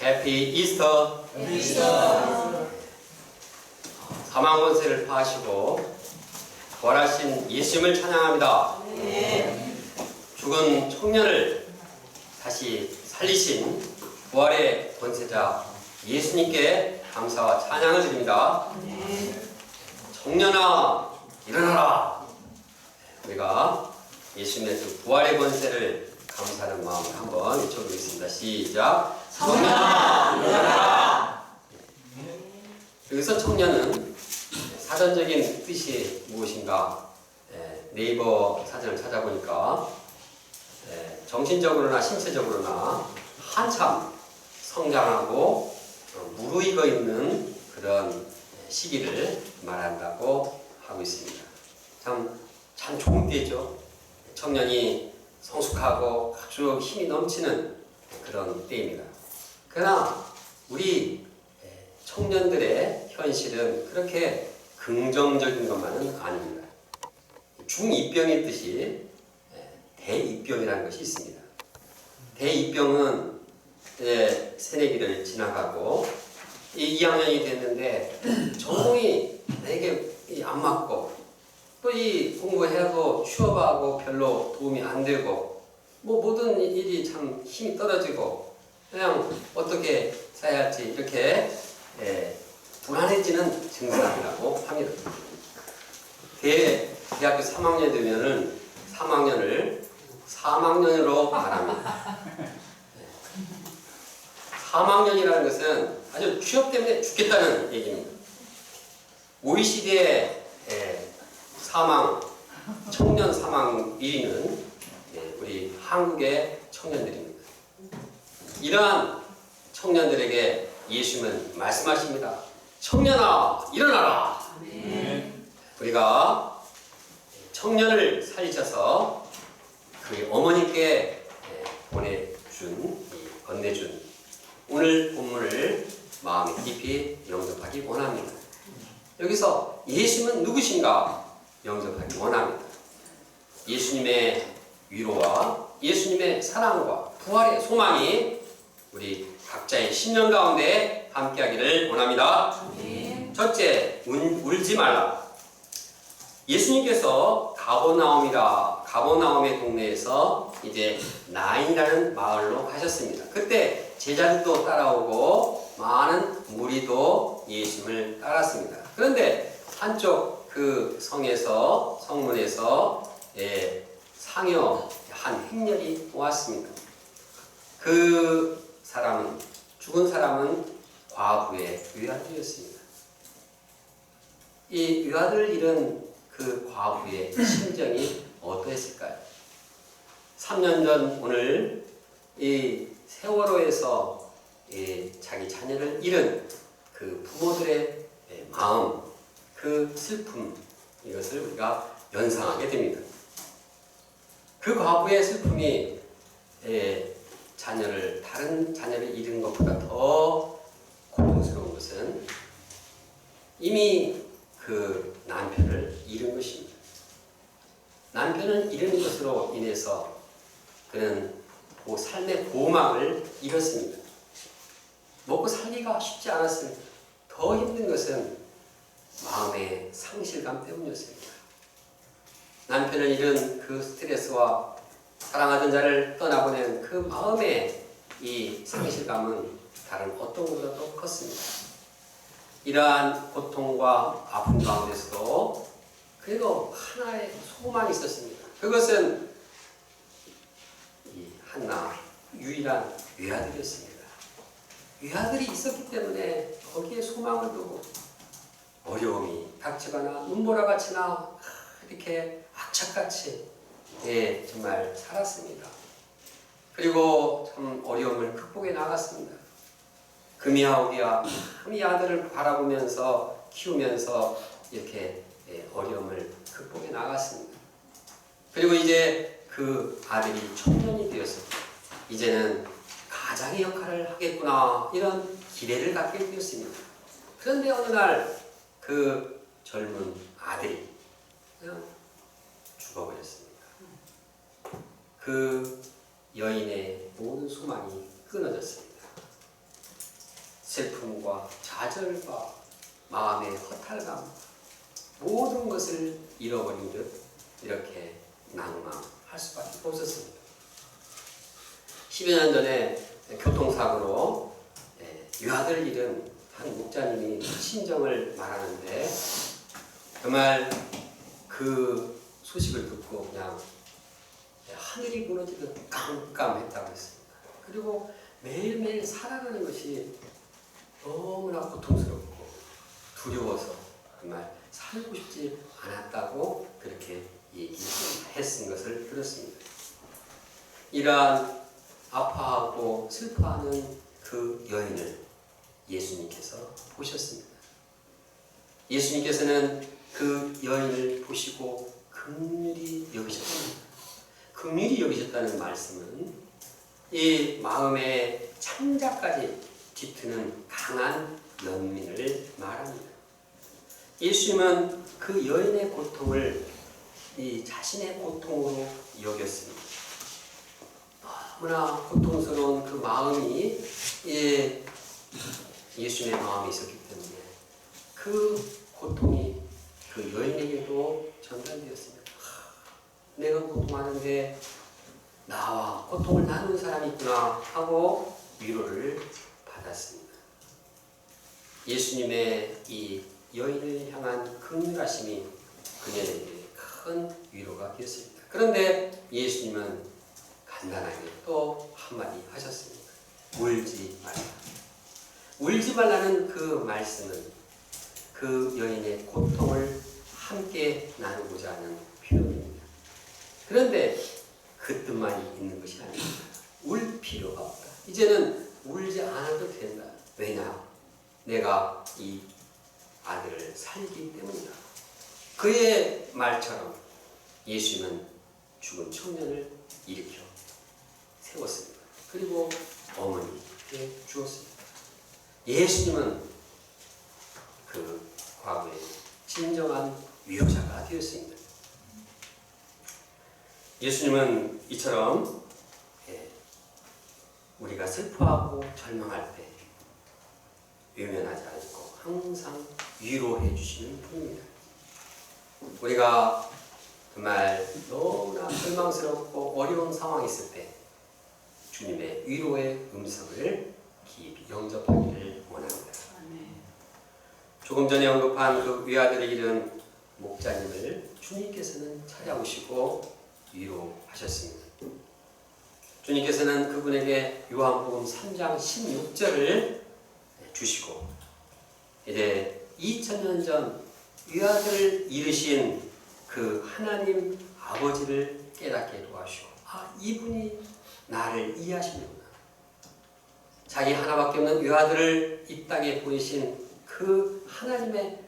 해피 이스터. 사망 권세를 파하시고 부활하신 예수님을 찬양합니다. 죽은 청년을 다시 살리신 부활의 권세자 예수님께 감사와 찬양을 드립니다. 청년아 일어나라. 우리가 예수님의 그 부활의 권세를 감사하는 마음으로 한번 외쳐보겠습니다. 시작. 청년아 일어나라. 여기서 청년은 사전적인 뜻이 무엇인가? 네이버 사전을 찾아보니까 정신적으로나 신체적으로나 한참 성장하고 무르익어 있는 그런 시기를 말한다고 하고 있습니다. 참 좋은 때죠. 청년이 성숙하고 아주 힘이 넘치는 그런 때입니다. 그러나 우리 청년들의 현실은 그렇게 긍정적인 것만은 아닙니다. 중2병의 뜻이 대2병이라는 것이 있습니다. 대2병은 새내기를 지나가고 2학년이 됐는데 전공이 내게 안 맞고 또 이 공부해도 취업하고 별로 도움이 안 되고 뭐 모든 일이 참 힘이 떨어지고 그냥 어떻게 살아야 할지 이렇게 불안해지는 증상이라고 합니다. 대학교 3학년 되면은 3학년을 3학년으로 말합니다. 3학년이라는 것은 아주 취업 때문에 죽겠다는 얘기입니다. OECD의 청년 사망 1위는 우리 한국의 청년들입니다. 이러한 청년들에게 예수님은 말씀하십니다. 청년아 일어나라. 우리가 청년을 살리셔서 그 어머니께 건네준 오늘 본문을 마음에 깊이 영접하기 원합니다. 여기서 예수님은 누구신가 영접하기 원합니다. 예수님의 위로와 예수님의 사랑과 부활의 소망이 우리 각자의 심령 가운데 함께하기를 원합니다. 첫째, 울지 말라. 예수님께서 가버나움의 동네에서 이제 나인이라는 마을로 가셨습니다. 그때 제자들도 따라오고 많은 무리도 예수님을 따랐습니다. 그런데 한쪽 그 성문에서 상여 한 행렬이 왔습니다. 그 사람은 죽은 사람은 과부의 외아들이었습니다. 이 외아들을 잃은 그 과부의 심정이 어떠했을까요? 3년 전 오늘 이 세월호에서 자기 자녀를 잃은 그 부모들의 마음, 그 슬픔, 이것을 우리가 연상하게 됩니다. 그 과부의 슬픔이 다른 자녀를 잃은 것보다 더 고통스러운 것은 이미 그 남편을 잃은 것입니다. 남편을 잃은 것으로 인해서 그는 삶의 보호막을 잃었습니다. 먹고 살기가 쉽지 않았습니다. 더 힘든 것은 마음의 상실감 때문이었습니다. 남편을 잃은 그 스트레스와 사랑하던 자를 떠나보낸 그 마음의 이 상실감은 다른 어떤 것보다도 컸습니다. 이러한 고통과 아픔 가운데서도 그래도 하나의 소망이 있었습니다. 그것은 이 한나 유일한 외아들이었습니다. 외아들이 있었기 때문에 거기에 소망을 두고 어려움이 닥치거나 눈보라같이나 이렇게 악착같이 정말 살았습니다. 그리고 참 어려움을 극복해 나갔습니다. 금이야 오리야 이 아들을 바라보면서 키우면서 이렇게 어려움을 극복해 나갔습니다. 그리고 이제 그 아들이 청년이 되었습니다. 이제는 가장의 역할을 하겠구나 이런 기대를 갖게 되었습니다. 그런데 어느 날 그 젊은 아들이 그냥 죽어버렸습니다. 그 여인의 모든 소망이 끊어졌습니다. 슬픔과 좌절과 마음의 허탈감, 모든 것을 잃어버린 듯 이렇게 낭망할 수밖에 없었습니다. 10여 년 전에 교통사고로 유아들을 잃은 한 목자님이 심정을 말하는데, 정말 그 소식을 듣고 그냥 하늘이 무너지듯 깜깜했다고 했습니다. 그리고 매일매일 살아가는 것이 너무나 고통스럽고 두려워서 정말 살고 싶지 않았다고 그렇게 얘기했은 것을 들었습니다. 이러한 아파하고 슬퍼하는 그 여인을 예수님께서 보셨습니다. 예수님께서는 그 여인을 보시고 긍휼히 여기셨습니다. 긍휼히 여기셨다는 말씀은 이 마음의 창자까지 짙는 강한 연민을 말합니다. 예수님은 그 여인의 고통을 이 자신의 고통으로 여겼습니다. 너무나 고통스러운 그 마음이 예수님의 마음이 있었기 때문에 그 고통이 그 여인에게도 전달되었습니다. 내가 고통하는데 나와 고통을 나누는 사람이 있구나 하고 위로를 받았습니다. 예수님의 이 여인을 향한 긍휼하심이 그녀에게 큰 위로가 되었습니다. 그런데 예수님은 간단하게 또 한마디 하셨습니다. 울지 말라. 울지 말라는 그 말씀은 그 여인의 고통을 함께 나누고자 하는 표현입니다. 그런데 그 뜻만이 있는 것이 아닙니다. 울 필요가 없다. 이제는 울지 않아도 된다. 왜냐? 내가 이 아들을 살리기 때문이다. 그의 말처럼 예수님은 죽은 청년을 일으켜 세웠습니다. 그리고 어머니께 주었습니다. 예수님은 그 과거의 진정한 위로자가 되었습니다. 예수님은 이처럼 우리가 슬퍼하고 절망할 때 외면하지 않고 항상 위로해 주시는 분입니다. 우리가 정말 너무나 절망스럽고 어려운 상황이 있을 때 주님의 위로의 음성을 깊이 영접하기를 원합니다. 조금 전에 언급한 그 외아들을 잃은 목자님을 주님께서는 찾아오시고 위로하셨습니다. 주님께서는 그분에게 요한복음 3장 16절을 주시고 이제 2000년 전 외아들을 잃으신 그 하나님 아버지를 깨닫게 도와주시고 이분이 나를 이해하시는구나. 자기 하나밖에 없는 외아들을 이 땅에 보내신 그 하나님의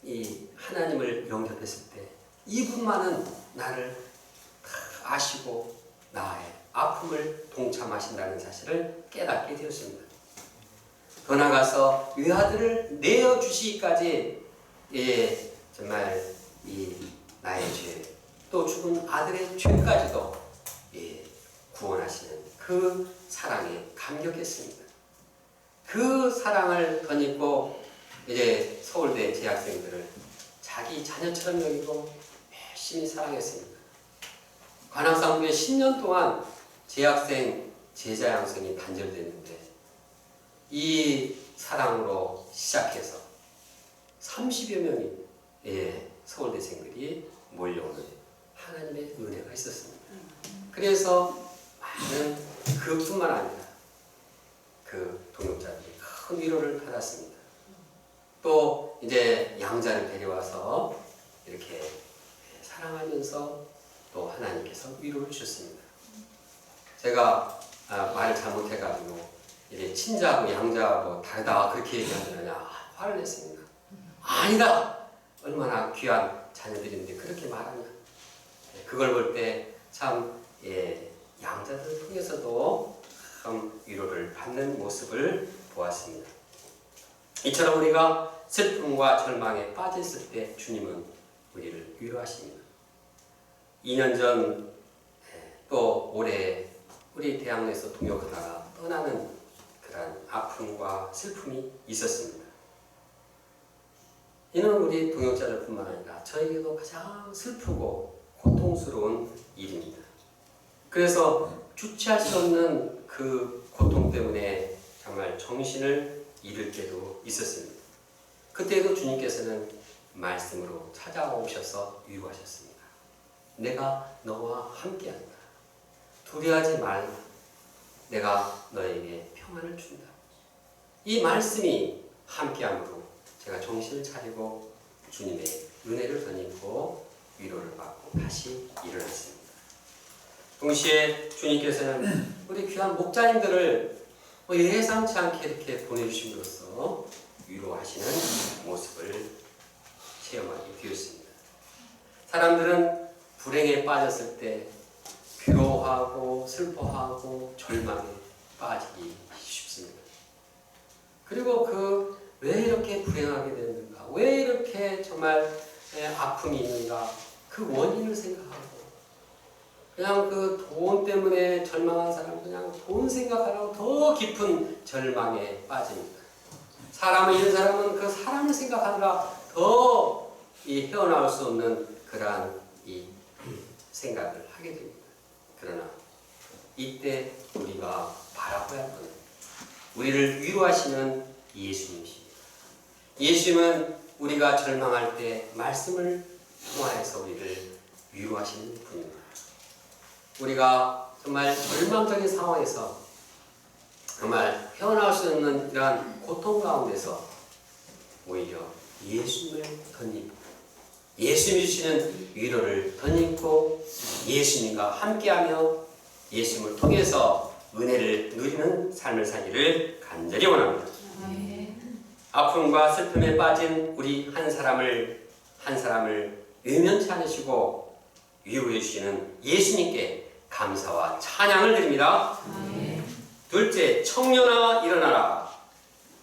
이 하나님을 영접했을 때 이분만은 나를 아시고 나의 아픔을 동참하신다는 사실을 깨닫게 되었습니다. 더 나아가서 외아들을 내어주시기까지 정말 이 나의 죄 또 죽은 아들의 죄까지도 구원하시는 그 사랑에 감격했습니다. 그 사랑을 덧입고 이제 서울대 재학생들을 자기 자녀처럼 여기고 열심히 사랑했습니다. 관악산부에 10년 동안 재학생 제자 양성이 단절됐는데 이 사랑으로 시작해서 30여 명이 서울대생들이 몰려오는 하나님의 은혜가 있었습니다. 그래서 많은 그뿐만 아니라 그 동역자들이 큰 위로를 받았습니다. 또 이제 양자를 데려와서 이렇게 사랑하면서 또 하나님께서 위로를 주셨습니다. 제가 말을 잘못해가지고 이제 친자하고 양자하고 다르다 그렇게 얘기하느냐 화를 냈습니다. 아니다! 얼마나 귀한 자녀들인데 그렇게 말하냐. 그걸 볼 때 참 양자들을 통해서도 참 위로를 받는 모습을 보았습니다. 이처럼 우리가 슬픔과 절망에 빠졌을 때 주님은 우리를 위로하십니다. 2년 전 또 올해 우리 대학로에서 동역하다가 떠나는 그런 그런 아픔과 슬픔이 있었습니다. 이는 우리 동역자들뿐만 아니라 저에게도 가장 슬프고 고통스러운 일입니다. 그래서 주체할 수 없는 그 고통 때문에 정말 정신을 잃을 때도 있었습니다. 그때도 주님께서는 말씀으로 찾아오셔서 위로하셨습니다. 내가 너와 함께한다. 두려워하지 말라. 내가 너에게 평안을 준다. 이 말씀이 함께함으로 제가 정신을 차리고 주님의 은혜를 덧입고 위로를 받고 다시 일어났습니다. 동시에 주님께서는 우리 귀한 목자님들을 예상치 않게 이렇게 보내주심으로써 위로하시는 모습을 체험하게 되었습니다. 사람들은 불행에 빠졌을 때 괴로워하고 슬퍼하고 절망에 빠지기 쉽습니다. 그리고 왜 이렇게 불행하게 됐는가? 왜 이렇게 정말 아픔이 있는가? 그 원인을 생각하고 그냥 그 돈 때문에 절망한 사람 그냥 돈 생각하라고 더 깊은 절망에 빠집니다. 사람을 잃은 사람은 그 사람을 생각하느라 더 헤어나올 수 없는 그러한 이 생각을 하게 됩니다. 그러나 이때 우리가 바라봐야 할 것은 우리를 위로하시는 예수님이십니다. 예수님은 우리가 절망할 때 말씀을 통하여서 우리를 위로하시는 분입니다. 우리가 정말 절망적인 상황에서 정말 헤어나올 수 없는 이러한 고통 가운데서 오히려 예수님을 덧입고 예수님이 주시는 위로를 덧입고 예수님과 함께하며 예수님을 통해서 은혜를 누리는 삶을 살기를 간절히 원합니다. 아픔과 슬픔에 빠진 우리 한 사람을 외면치 않으시고 위로해 주시는 예수님께 감사와 찬양을 드립니다. 둘째, 청년아 일어나라.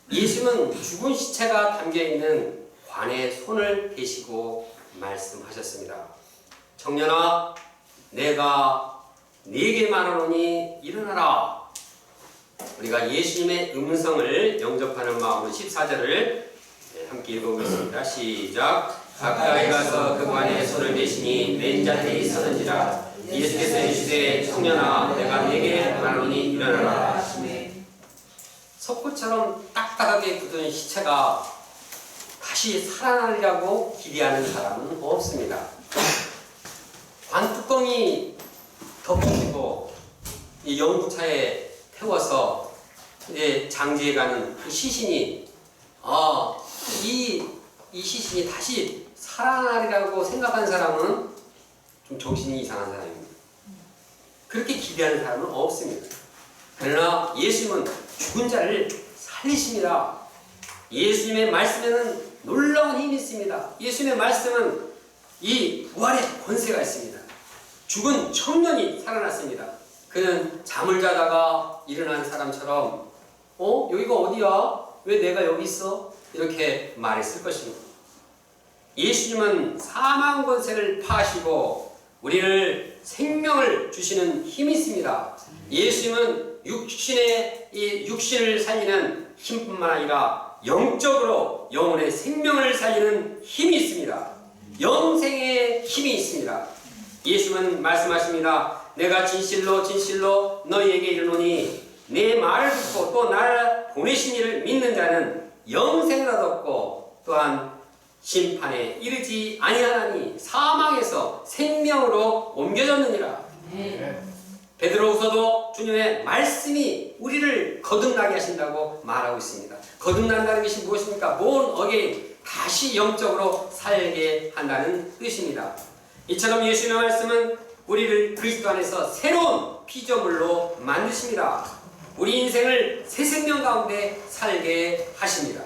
예수님은 죽은 시체가 담겨있는 관에 손을 대시고 말씀하셨습니다. 청년아 내가 네게 말하노니 일어나라. 우리가 예수님의 음성을 영접하는 마음으로 14절을 함께 읽어보겠습니다. 시작. 가까이 가서 그 관에 손을 대시니 맨 자리에 있었는지라. 예수께서 이르시되 청년아 내가 네게 말하노니 일어나라. 석고처럼 딱딱하게 굳은 시체가 다시 살아나리라고 기대하는 사람은 없습니다. 관뚜껑이 덮어지고 이 연구차에 태워서 이제 장지에 가는 그 시신이 이 시신이 다시 살아나리라고 생각한 사람은 좀 정신이 이상한 사람입니다. 그렇게 기대하는 사람은 없습니다. 그러나 예수님은 죽은 자를 살리십니다. 예수님의 말씀에는 놀라운 힘이 있습니다. 예수님의 말씀은 이 부활의 권세가 있습니다. 죽은 청년이 살아났습니다. 그는 잠을 자다가 일어난 사람처럼 여기가 어디야? 왜 내가 여기 있어? 이렇게 말했을 것입니다. 예수님은 사망 권세를 파하시고 우리를 생명을 주시는 힘이 있습니다. 예수님은 육신을 살리는 힘뿐만 아니라 영적으로 영혼의 생명을 살리는 힘이 있습니다. 영생의 힘이 있습니다. 예수님은 말씀하십니다. 내가 진실로 진실로 너희에게 이르노니 내 말을 듣고 또 나를 보내신 이를 믿는 자는 영생을 얻었고 또한 심판에 이르지 아니하나니 사망에서 생명으로 옮겨졌느니라. 베드로후서도 주님의 말씀이 우리를 거듭나게 하신다고 말하고 있습니다. 거듭난다는 것이 무엇입니까? born again, 다시 영적으로 살게 한다는 뜻입니다. 이처럼 예수님의 말씀은 우리를 그리스도 안에서 새로운 피조물로 만드십니다. 우리 인생을 새 생명 가운데 살게 하십니다.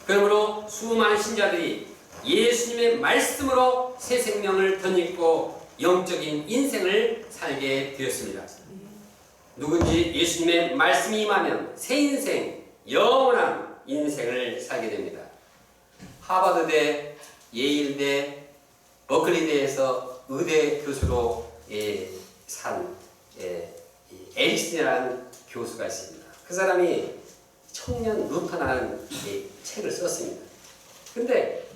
그러므로 수많은 신자들이 예수님의 말씀으로 새 생명을 덧입고 영적인 인생을 살게 되었습니다. 누군지 예수님의 말씀이 임하면 새 인생, 영원한 인생을 살게 됩니다. 하버드대, 예일대, 버클리대에서 의대 교수로 산 에릭슨이라는 교수가 있습니다. 그 사람이 청년 루터라는 이 책을 썼습니다. 근데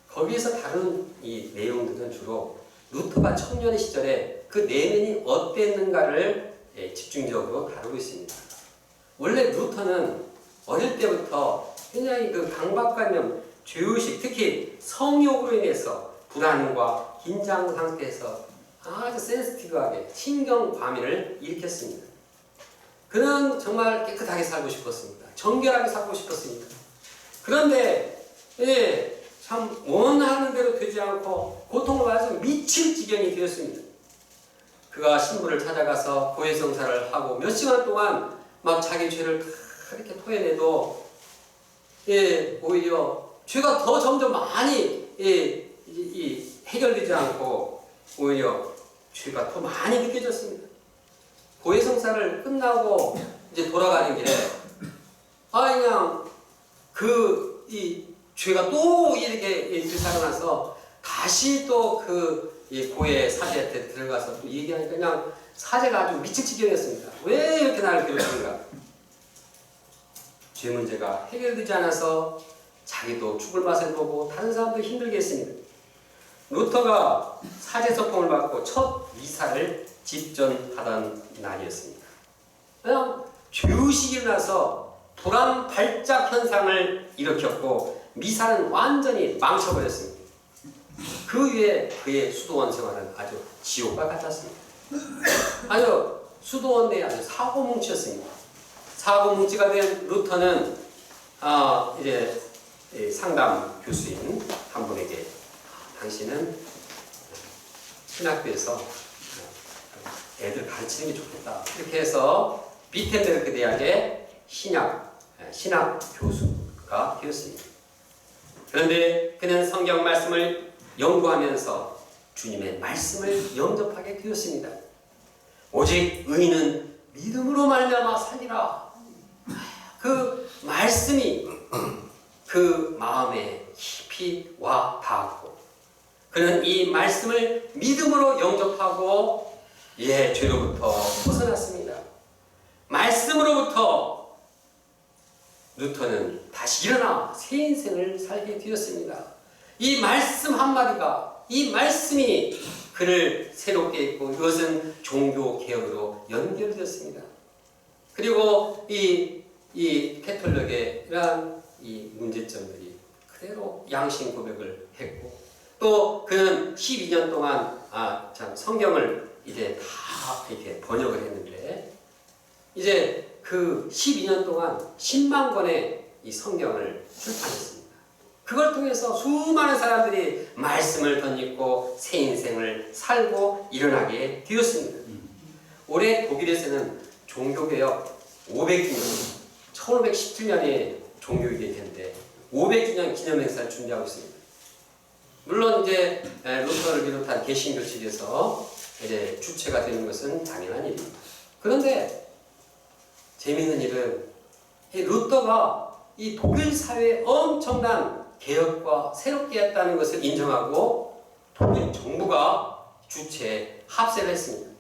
거기에서 다룬 이 내용들은 주로 루터가 청년 시절에 그 내면이 어땠는가를 집중적으로 다루고 있습니다. 원래 루터는 어릴 때부터 굉장히 그 강박관념, 죄의식, 특히 성욕으로 인해서 불안과 긴장 상태에서 아주 센시티브하게 신경 과민을 일으켰습니다. 그는 정말 깨끗하게 살고 싶었습니다. 정결하게 살고 싶었습니다. 그런데 참 원하는 대로 되지 않고 고통을 받아서 미칠 지경이 되었습니다. 그가 신부를 찾아가서 고해성사를 하고 몇 시간 동안 막 자기 죄를 다 이렇게 토해내도 오히려 죄가 더 점점 많이 해결되지 않고 오히려 죄가 더 많이 느껴졌습니다. 고해성사를 끝나고 이제 돌아가는 길에 그냥 이 죄가 또 이렇게 되살아나서 다시 또 그 고해 사제한테 들어가서 또 얘기하니까 그냥 사제가 아주 미칠 지경이었습니다. 왜 이렇게 나를 괴롭히는가? 죄 문제가 해결되지 않아서 자기도 죽을 맛을 보고 다른 사람도 힘들게 했습니다. 루터가 사제서통을 받고 첫 미사를 집전하던 날이었습니다. 그냥 죄의식이 일어나서 불안 발작 현상을 일으켰고 미사는 완전히 망쳐버렸습니다. 그 위에 그의 수도원 생활은 아주 지옥과 같았습니다. 아주 수도원 내에 아주 사고뭉치였습니다. 사고뭉치가 된 루터는 이제 상담 교수인 한 분에게 당신은 신학교에서 애들 가르치는 게 좋겠다. 이렇게 해서 비텐베르크 대학의 신학 교수가 되었습니다. 그런데 그는 성경 말씀을 연구하면서 주님의 말씀을 영접하게 되었습니다. 오직 의인은 믿음으로 말미암아 살리라. 그 말씀이 그 마음에 깊이 와 닿았고 그는 이 말씀을 믿음으로 영접하고 죄로부터 벗어났습니다. 말씀으로부터 루터는 다시 일어나 새 인생을 살게 되었습니다. 이 말씀 한마디가, 이 말씀이 그를 새롭게 했고 이것은 종교개혁으로 연결되었습니다. 그리고 이 캐톨릭의 이러한 이 문제점들이 그대로 양심 고백을 했고 또 그는 12년 동안 성경을 이제 다 이렇게 번역을 했는데 이제 그 12년 동안 10만 권의 이 성경을 출판했습니다. 그걸 통해서 수많은 사람들이 말씀을 덧입고 새 인생을 살고 일어나게 되었습니다. 올해 독일에서는 종교개혁 500주년, 1517년에 종교개혁이 됐는데 500주년 기념행사를 준비하고 있습니다. 물론 이제 루터를 비롯한 개신교 측에서 이제 주체가 되는 것은 당연한 일입니다. 그런데 재미있는 일은 이 루터가 이 독일 사회에 엄청난 개혁과 새롭게 했다는 것을 인정하고 독일 정부가 주체에 합세를 했습니다.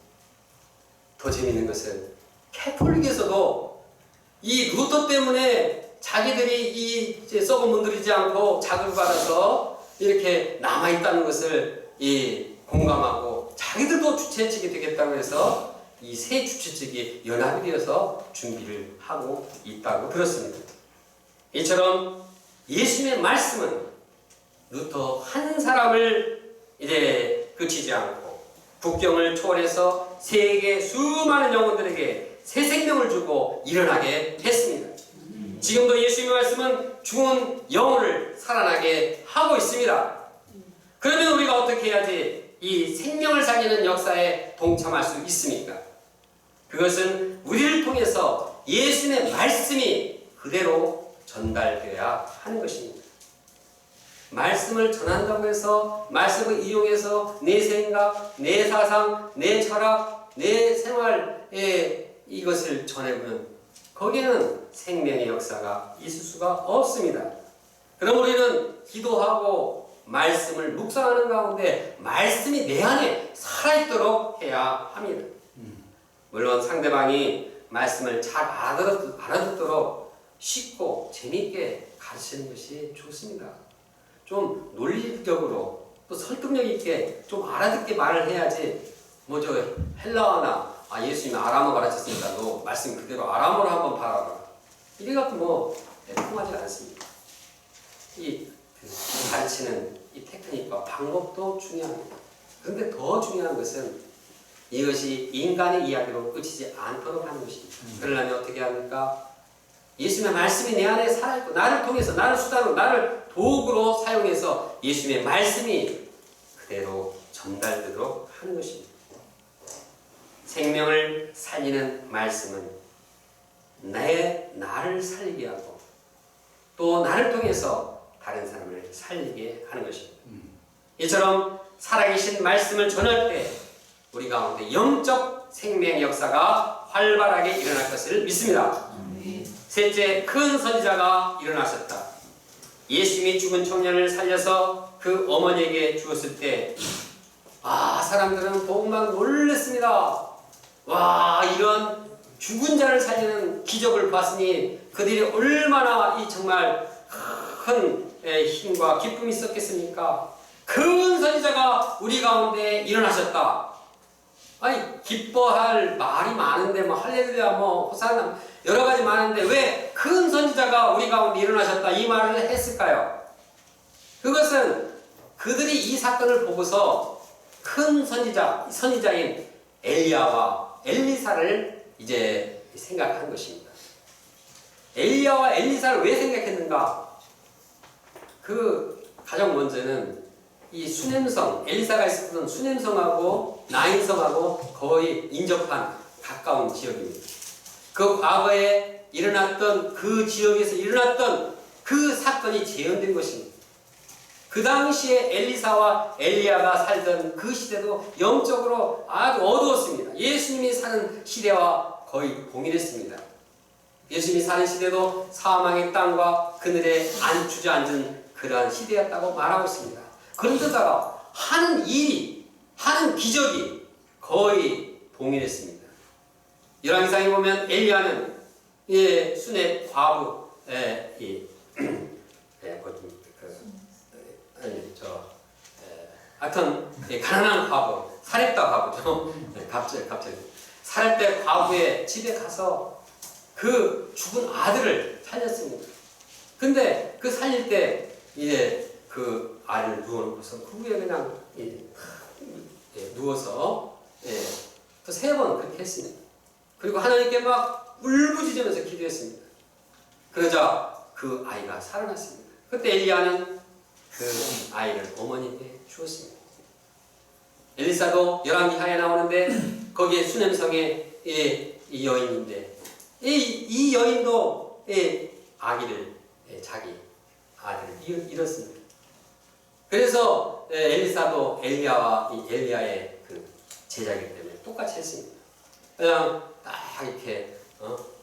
더 재미있는 것은 캐톨릭에서도 이 루터 때문에 자기들이 이제 썩어 문드리지 않고 자극을 받아서 이렇게 남아있다는 것을 공감하고 자기들도 주체 측이 되겠다고 해서 이 새 주체 측이 연합이 되어서 준비를 하고 있다고 들었습니다. 이처럼 예수님의 말씀은 루터 한 사람을 이제 그치지 않고 국경을 초월해서 세계 수많은 영혼들에게 새 생명을 주고 일어나게 했습니다. 지금도 예수님의 말씀은 죽은 영혼을 살아나게 하고 있습니다. 그러면 우리가 어떻게 해야지 이 생명을 살리는 역사에 동참할 수 있습니까? 그것은 우리를 통해서 예수님의 말씀이 그대로 전달되어야 하는 것입니다. 말씀을 전한다고 해서 말씀을 이용해서 내 생각, 내 사상, 내 철학, 내 생활에 이것을 전해보면 거기에는 생명의 역사가 있을 수가 없습니다. 그럼 우리는 기도하고 말씀을 묵상하는 가운데 말씀이 내 안에 살아있도록 해야 합니다. 물론 상대방이 말씀을 잘 알아듣도록 쉽고 재미있게 가르치는 것이 좋습니다. 좀 논리적으로 또 설득력 있게 좀 알아듣게 말을 해야지 뭐 저 헬라어나 예수님이 아람어 가르쳤으니까 너 말씀 그대로 아람어로 한번 봐라 이래갖고 뭐 통하지 않습니다. 그 가르치는 이 테크닉과 방법도 중요합니다. 그런데 더 중요한 것은 이것이 인간의 이야기로 끝이지 않도록 하는 것입니다. 그러려면 어떻게 합니까? 예수님의 말씀이 내 안에 살아있고 나를 통해서 나를 수단으로 나를 도구로 사용해서 예수님의 말씀이 그대로 전달되도록 하는 것입니다. 생명을 살리는 말씀은 나를 살리게 하고 또 나를 통해서 다른 사람을 살리게 하는 것입니다. 이처럼 살아계신 말씀을 전할 때 우리 가운데 영적 생명 역사가 활발하게 일어날 것을 믿습니다. 셋째, 큰 선지자가 일어나셨다. 예수님이 죽은 청년을 살려서 그 어머니에게 주었을 때 사람들은 보고 막 놀랐습니다. 와, 이런 죽은 자를 살리는 기적을 봤으니 그들이 얼마나 이 정말 큰 힘과 기쁨이 있었겠습니까? 큰 선지자가 우리 가운데 일어나셨다. 아니, 기뻐할 말이 많은데 뭐 할렐루야 뭐 호산나 여러 가지 많은데 왜 큰 선지자가 우리 가운데 일어나셨다 이 말을 했을까요? 그것은 그들이 이 사건을 보고서 큰 선지자인 엘리야와 엘리사를 이제 생각한 것입니다. 엘리야와 엘리사를 왜 생각했는가? 그 가장 먼저는 이 수넴성, 엘리사가 있었던 수넴성하고 나인성하고 거의 인접한 가까운 지역입니다. 그 과거에 일어났던 그 지역에서 일어났던 그 사건이 재현된 것입니다. 그 당시에 엘리사와 엘리야가 살던 그 시대도 영적으로 아주 어두웠습니다. 예수님이 사는 시대와 거의 동일했습니다. 예수님이 사는 시대도 사망의 땅과 그늘에 주저앉은 그러한 시대였다고 말하고 있습니다. 그런데다가 하는 일이, 하는 기적이 거의 동일했습니다. 열왕기상에 보면 엘리야는 수넴 과부, 하여튼 가난한 과부, 사렙다 과부죠. 갑자기 사렙다 과부의 집에 가서 그 죽은 아들을 살렸습니다. 근데 그 살릴 때 그 아이를 누워놓고서 그 위에 그냥 누워서 또 3번 그렇게 했습니다. 그리고 하나님께 막 울부짖으면서 기도했습니다. 그러자 그 아이가 살아났습니다. 그때 엘리야는 그 아이를 어머니에게 주었습니다. 엘리사도 열왕기하에 나오는데 거기에 수넴성에 이 여인인데 이 여인도 아기를 자기 아들을 잃었습니다. 그래서 엘리사도 엘리야의 그 제자이기 때문에 똑같이 했습니다. 그냥 딱 이렇게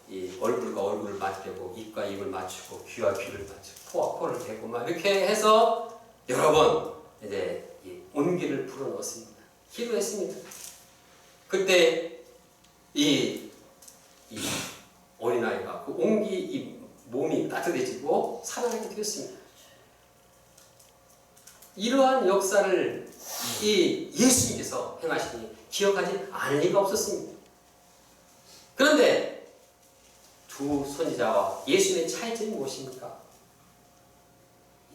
이 얼굴과 얼굴을 맞대고 입과 입을 맞추고 귀와 귀를 맞추고 코와 코를 대고 막 이렇게 해서 여러 번 이제 이 온기를 불어넣었습니다. 기도했습니다. 그때 이 어린아이가 그 온기 이 몸이 따뜻해지고 살아나게 되었습니다. 이러한 역사를 이 예수님께서 행하시니 기억하지 않을 리가 없었습니다. 그런데 두 선지자와 예수님의 차이점이 무엇입니까?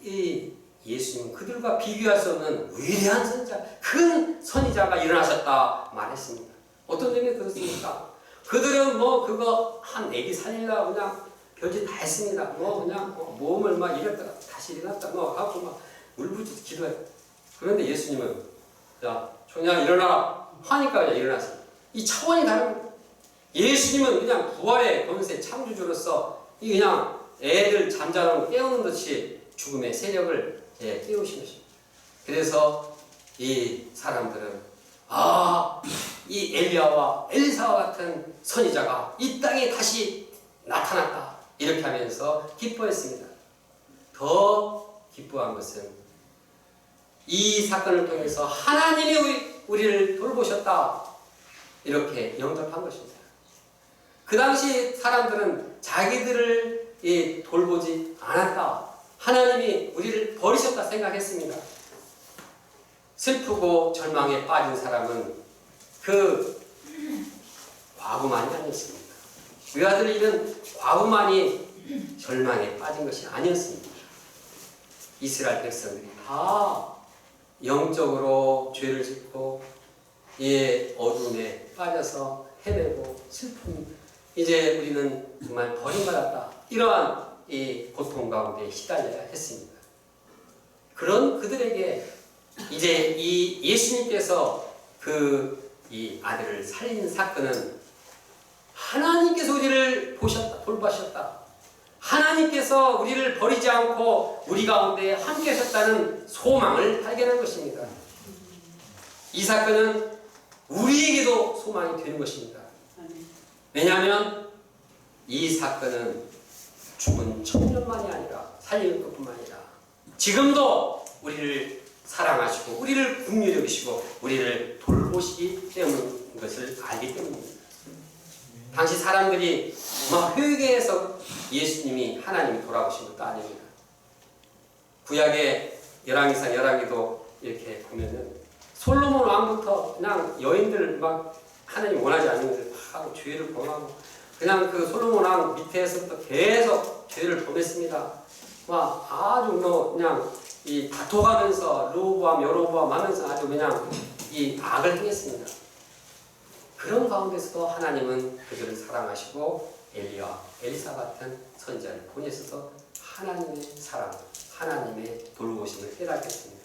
이 예수님은 그들과 비교할 수 없는 위대한 선지자, 큰 선지자가 일어나셨다 말했습니다. 어떤 점이 그렇습니까? 그들은 뭐 그거 한 애기 살리려고 그냥 별짓 다 했습니다. 뭐 그냥 몸을 막 이랬다가 다시 일어났다 뭐 하고 막 울부짖 기도해. 그런데 예수님은 야 종양 일어나라 하니까 그냥 일어났습니다. 이 차원이 다릅니다. 예수님은 그냥 부활의 권세 창조주로서 이 그냥 애들 잠자는 거 깨우는 듯이 죽음의 세력을 깨우신 것입니다. 그래서 이 사람들은 이 엘리야와 엘리사와 같은 선지자가 이 땅에 다시 나타났다 이렇게 하면서 기뻐했습니다. 더 기뻐한 것은 이 사건을 통해서 하나님이 우리를 돌보셨다 이렇게 영접한 것입니다. 그 당시 사람들은 자기들을 돌보지 않았다. 하나님이 우리를 버리셨다 생각했습니다. 슬프고 절망에 빠진 사람은 그 과부만이 아니었습니다. 외아들을 잃은 과부만이 절망에 빠진 것이 아니었습니다. 이스라엘 백성들이 다 영적으로 죄를 짓고 어둠에 빠져서 헤매고 슬픈, 이제 우리는 정말 버림받았다, 이러한 이 고통 가운데 시달려야 했습니다. 그런 그들에게 이제 이 예수님께서 이 아들을 살린 사건은 하나님께서 우리를 보셨다, 돌보셨다, 하나님께서 우리를 버리지 않고 우리 가운데 함께 하셨다는 소망을 발견한 것입니다. 이 사건은 우리에게도 소망이 되는 것입니다. 왜냐하면 이 사건은 죽은 청년만이 아니라 살리는 것뿐만 아니라 지금도 우리를 사랑하시고 우리를 긍휼히 여기시고 우리를 돌보시기 때문인 것을 알기 때문입니다. 당시 사람들이 회개해서 예수님이 하나님이 돌아오신 것도 아닙니다. 구약의 열왕기상 열왕기도 이렇게 보면은 솔로몬 왕부터 그냥 여인들 막 하나님 원하지 않는 것을 하고 죄를 범하고 그냥 그 솔로몬 왕 밑에서부터 계속 죄를 범했습니다. 막 아주 그냥 다퉈가면서 르호보암 여로보암 하면서 아주 그냥 이 악을 행했습니다. 그런 가운데서도 하나님은 그들을 사랑하시고 엘리야, 엘리사 같은 선지자를 보내셔서 하나님의 사랑, 하나님의 돌보심을 깨닫겠습니다.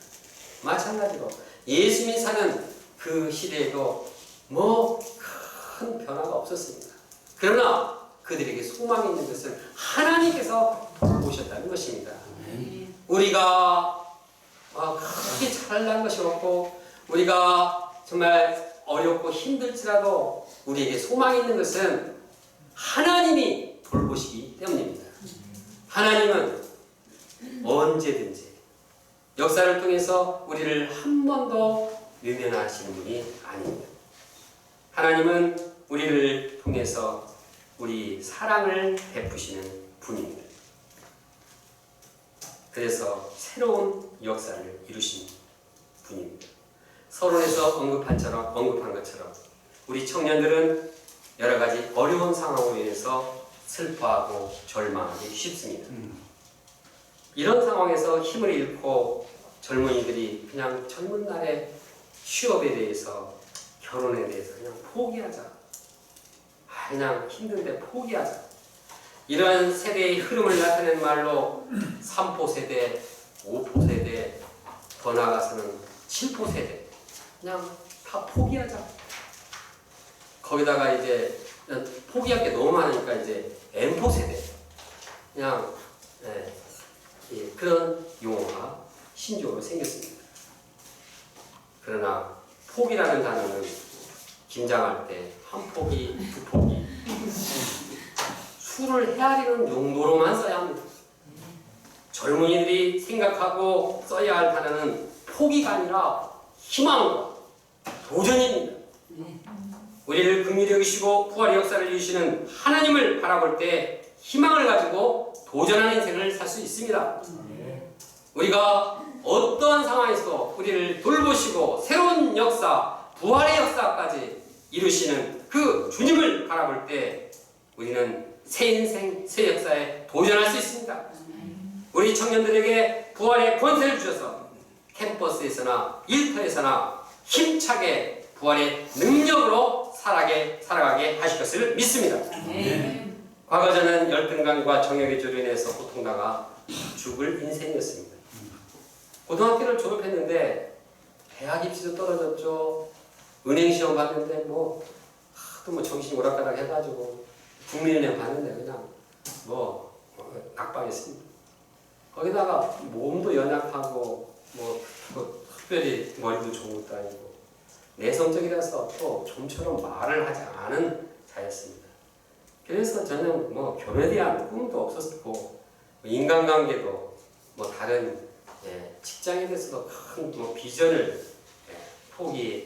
마찬가지로 예수님이 사는 그 시대에도 큰 변화가 없었습니다. 그러나 그들에게 소망이 있는 것은 하나님께서 돌보셨다는 것입니다. 우리가 크게 잘난 것이 없고 우리가 정말 어렵고 힘들지라도 우리에게 소망이 있는 것은 하나님이 돌보시기 때문입니다. 하나님은 언제든지 역사를 통해서 우리를 한 번도 외면하시는 분이 아닙니다. 하나님은 우리를 통해서 우리 사랑을 베푸시는 분입니다. 그래서 새로운 역사를 이루신 분입니다. 서론에서 언급한 것처럼 우리 청년들은 여러 가지 어려운 상황으로 인해서 슬퍼하고 절망하기 쉽습니다. 이런 상황에서 힘을 잃고 젊은이들이 그냥 젊은 날에 취업에 대해서, 결혼에 대해서 그냥 포기하자, 그냥 힘든데 포기하자, 이러한 세대의 흐름을 나타내는 말로 3포 세대, 5포 세대, 더 나아가서는 7포 세대, 그냥 다 포기하자. 거기다가 이제 포기할 게 너무 많으니까 이제 M포 세대, 그냥 그런 용어가 신조어로 생겼습니다. 그러나 포기라는 단어는 김장할 때 한 포기, 두 포기, 수를 헤아리는 용도로만 써야 합니다. 젊은이들이 생각하고 써야 할 단어는 포기가 아니라 희망과 도전입니다. 우리를 긍휼히 여기시고 부활의 역사를 이루시는 하나님을 바라볼 때 희망을 가지고 도전하는 인생을 살 수 있습니다. 우리가 어떠한 상황에서도 우리를 돌보시고 새로운 역사, 부활의 역사까지 이루시는 그 주님을 바라볼 때 우리는 새 인생, 새 역사에 도전할 수 있습니다. 우리 청년들에게 부활의 권세를 주셔서 캠퍼스에서나 일터에서나 힘차게 부활의 능력으로 살아가게 하실 것을 믿습니다. 과거 저는 열등감과 정욕의 죄로 인해서 고통당하 죽을 인생이었습니다. 고등학교를 졸업했는데 대학 입시도 떨어졌죠. 은행 시험 봤는데 하도 정신이 오락가락 해가지고 국민은행 봤는데 그냥 낙방했습니다. 거기다가 몸도 연약하고 특별히 머리도 좋은 것도 아니고 내성적이라서 또 좀처럼 말을 하지 않은 자였습니다. 그래서 저는 교회에 대한 꿈도 없었고 인간관계도 다른 직장에 대해서도 큰 비전을 포기